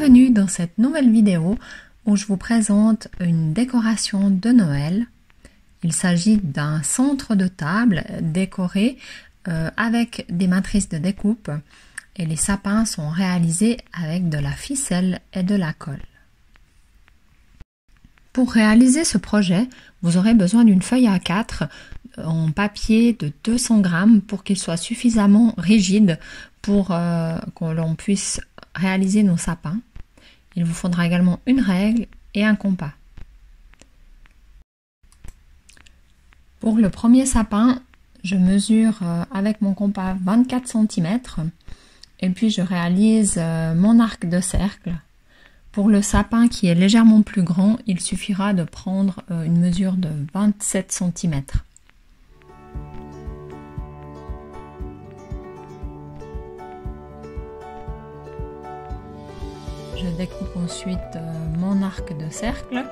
Bienvenue dans cette nouvelle vidéo où je vous présente une décoration de Noël. Il s'agit d'un centre de table décoré avec des matrices de découpe et les sapins sont réalisés avec de la ficelle et de la colle. Pour réaliser ce projet, vous aurez besoin d'une feuille A4 en papier de 200 grammes pour qu'il soit suffisamment rigide pour que l'on puisse réaliser nos sapins. Il vous faudra également une règle et un compas. Pour le premier sapin, je mesure avec mon compas 24 cm et puis je réalise mon arc de cercle. Pour le sapin qui est légèrement plus grand, il suffira de prendre une mesure de 27 cm. Je découpe ensuite mon arc de cercle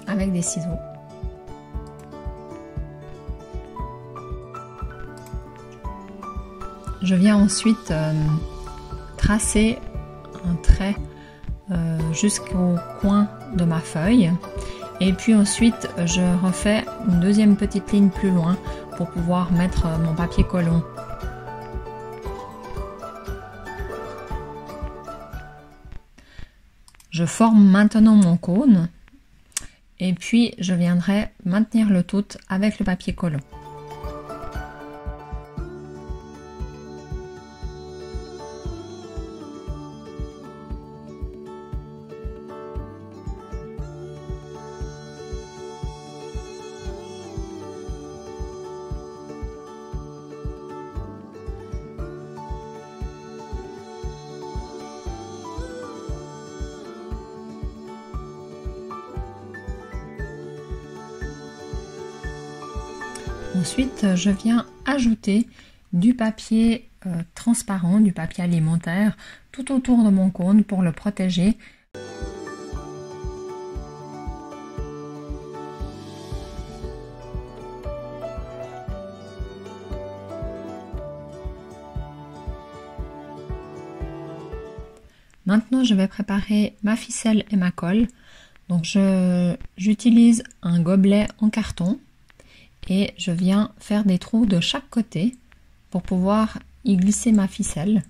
avec des ciseaux. Je viens ensuite tracer un trait jusqu'au coin de ma feuille et puis ensuite je refais une deuxième petite ligne plus loin pour pouvoir mettre mon papier collant. Je forme maintenant mon cône et puis je viendrai maintenir le tout avec le papier collant. Ensuite, je viens ajouter du papier transparent, du papier alimentaire, tout autour de mon cône pour le protéger. Maintenant, je vais préparer ma ficelle et ma colle. Donc, j'utilise un gobelet en carton. Et je viens faire des trous de chaque côté pour pouvoir y glisser ma ficelle.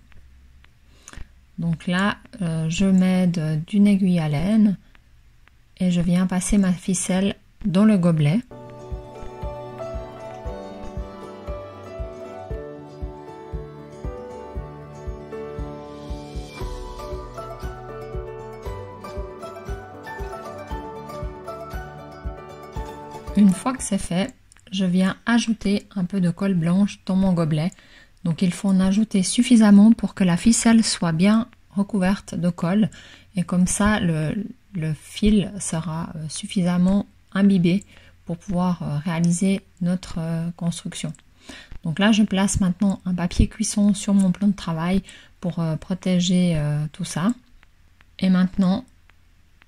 Donc là, je mets d'une aiguille à laine et je viens passer ma ficelle dans le gobelet. Une fois que c'est fait, je viens ajouter un peu de colle blanche dans mon gobelet. Donc il faut en ajouter suffisamment pour que la ficelle soit bien recouverte de colle. Et comme ça, le fil sera suffisamment imbibé pour pouvoir réaliser notre construction. Donc là, je place maintenant un papier cuisson sur mon plan de travail pour protéger tout ça. Et maintenant,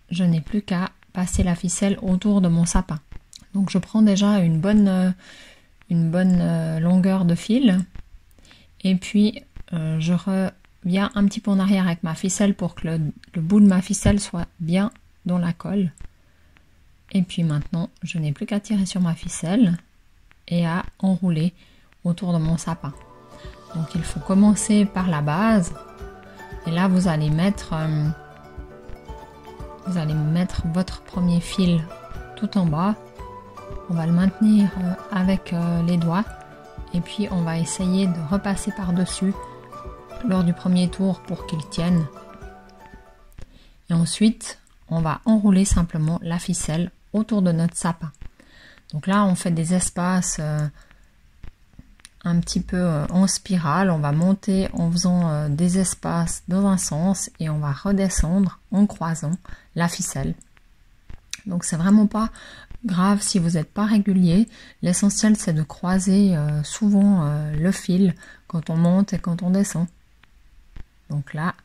je n'ai plus qu'à passer la ficelle autour de mon sapin. Donc je prends déjà une bonne longueur de fil et puis je reviens un petit peu en arrière avec ma ficelle pour que le bout de ma ficelle soit bien dans la colle. Et puis maintenant, je n'ai plus qu'à tirer sur ma ficelle et à enrouler autour de mon sapin. Donc il faut commencer par la base et là vous allez mettre votre premier fil tout en bas. On va le maintenir avec les doigts et puis on va essayer de repasser par-dessus lors du premier tour pour qu'il tienne. Et ensuite, on va enrouler simplement la ficelle autour de notre sapin. Donc là, on fait des espaces un petit peu en spirale. On va monter en faisant des espaces dans un sens et on va redescendre en croisant la ficelle. Donc c'est vraiment pas grave si vous n'êtes pas régulier. L'essentiel c'est de croiser souvent le fil quand on monte et quand on descend. Donc là,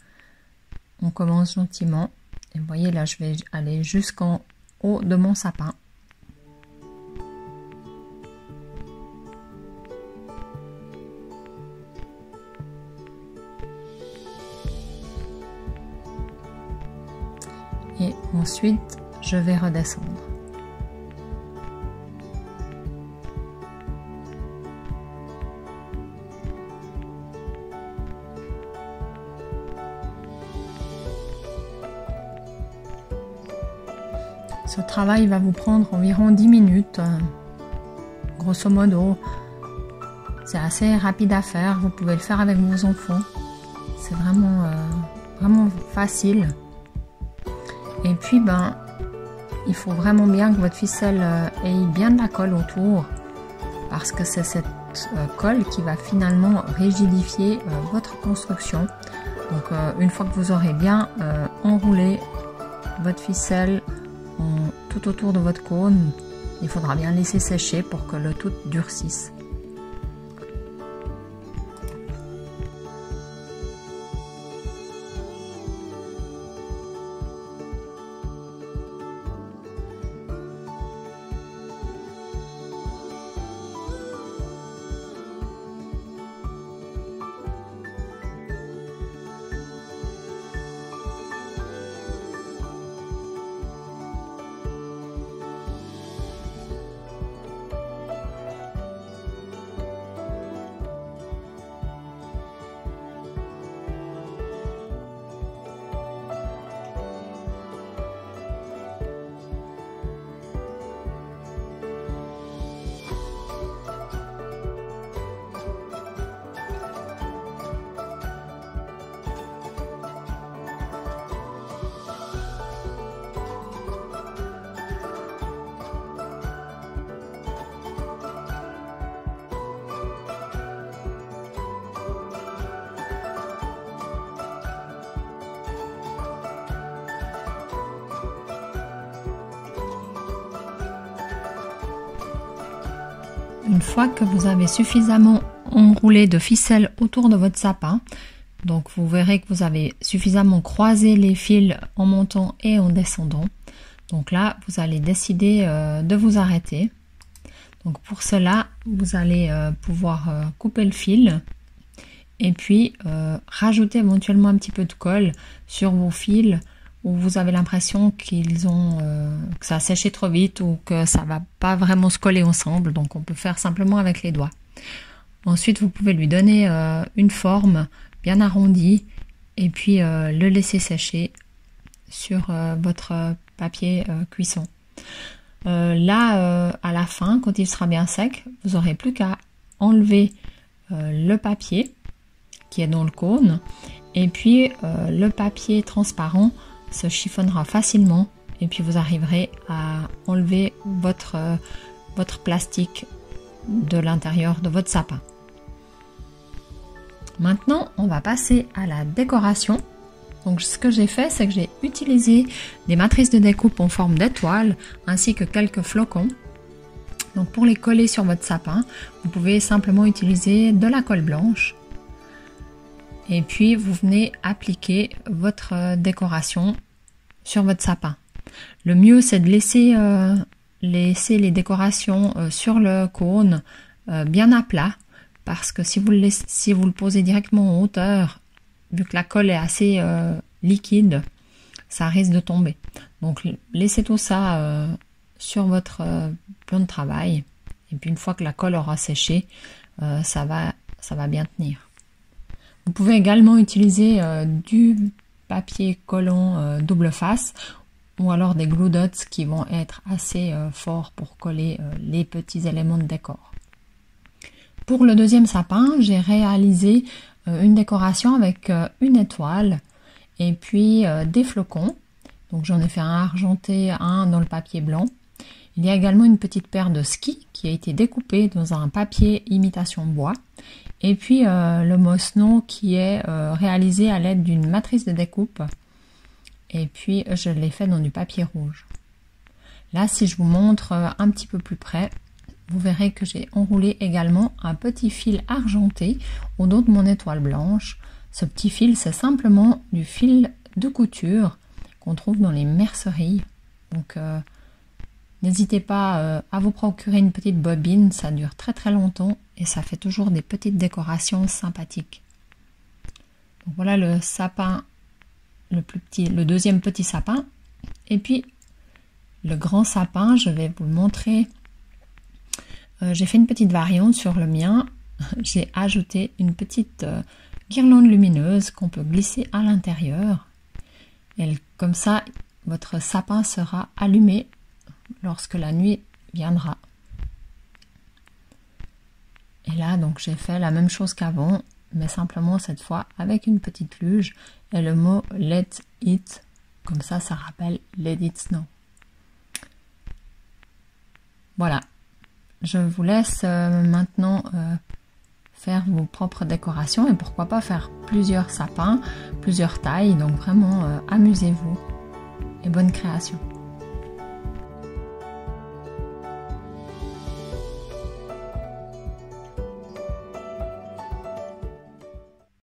on commence gentiment. Et vous voyez là, je vais aller jusqu'en haut de mon sapin. et ensuite je vais redescendre. Ce travail va vous prendre environ 10 minutes, grosso modo. C'est assez rapide à faire, vous pouvez le faire avec vos enfants. C'est vraiment facile. Et puis il faut vraiment bien que votre ficelle ait bien de la colle autour, parce que c'est cette colle qui va finalement rigidifier votre construction. Donc une fois que vous aurez bien enroulé votre ficelle tout autour de votre cône, il faudra bien laisser sécher pour que le tout durcisse. Une fois que vous avez suffisamment enroulé de ficelle autour de votre sapin, donc vous verrez que vous avez suffisamment croisé les fils en montant et en descendant. Donc là, vous allez décider de vous arrêter. Donc pour cela, vous allez pouvoir couper le fil et puis rajouter éventuellement un petit peu de colle sur vos fils où vous avez l'impression qu'ils ont que ça a séché trop vite ou que ça va pas vraiment se coller ensemble. Donc on peut faire simplement avec les doigts. Ensuite, vous pouvez lui donner une forme bien arrondie et puis le laisser sécher sur votre papier cuisson. Là, à la fin, quand il sera bien sec, vous n'aurez plus qu'à enlever le papier qui est dans le cône et puis le papier transparent se chiffonnera facilement et puis vous arriverez à enlever votre plastique de l'intérieur de votre sapin. Maintenant, on va passer à la décoration. Donc ce que j'ai fait, c'est que j'ai utilisé des matrices de découpe en forme d'étoile ainsi que quelques flocons. Donc pour les coller sur votre sapin, vous pouvez simplement utiliser de la colle blanche. Et puis vous venez appliquer votre décoration sur votre sapin. Le mieux c'est de laisser les décorations sur le cône bien à plat, parce que si vous le posez directement en hauteur, vu que la colle est assez liquide, ça risque de tomber. Donc laissez tout ça sur votre plan de travail et puis une fois que la colle aura séché, ça va bien tenir. Vous pouvez également utiliser du papier collant double face ou alors des glue dots qui vont être assez forts pour coller les petits éléments de décor. Pour le deuxième sapin, j'ai réalisé une décoration avec une étoile et puis des flocons. Donc j'en ai fait un argenté, un dans le papier blanc. Il y a également une petite paire de skis qui a été découpée dans un papier imitation bois. Et puis le mousseau qui est réalisé à l'aide d'une matrice de découpe. Et puis je l'ai fait dans du papier rouge. Là, si je vous montre un petit peu plus près, vous verrez que j'ai enroulé également un petit fil argenté au dos de mon étoile blanche. Ce petit fil, c'est simplement du fil de couture qu'on trouve dans les merceries. Donc n'hésitez pas à vous procurer une petite bobine, ça dure très très longtemps et ça fait toujours des petites décorations sympathiques. Donc voilà le sapin, le deuxième petit sapin. Et puis, le grand sapin, je vais vous le montrer. J'ai fait une petite variante sur le mien. J'ai ajouté une petite guirlande lumineuse qu'on peut glisser à l'intérieur. Et comme ça, votre sapin sera allumé lorsque la nuit viendra. Et là, donc, j'ai fait la même chose qu'avant, mais simplement cette fois avec une petite luge et le mot Let It. Comme ça rappelle Let It Snow. Voilà. Je vous laisse maintenant faire vos propres décorations et pourquoi pas faire plusieurs sapins, plusieurs tailles. Donc vraiment, amusez-vous et bonne création.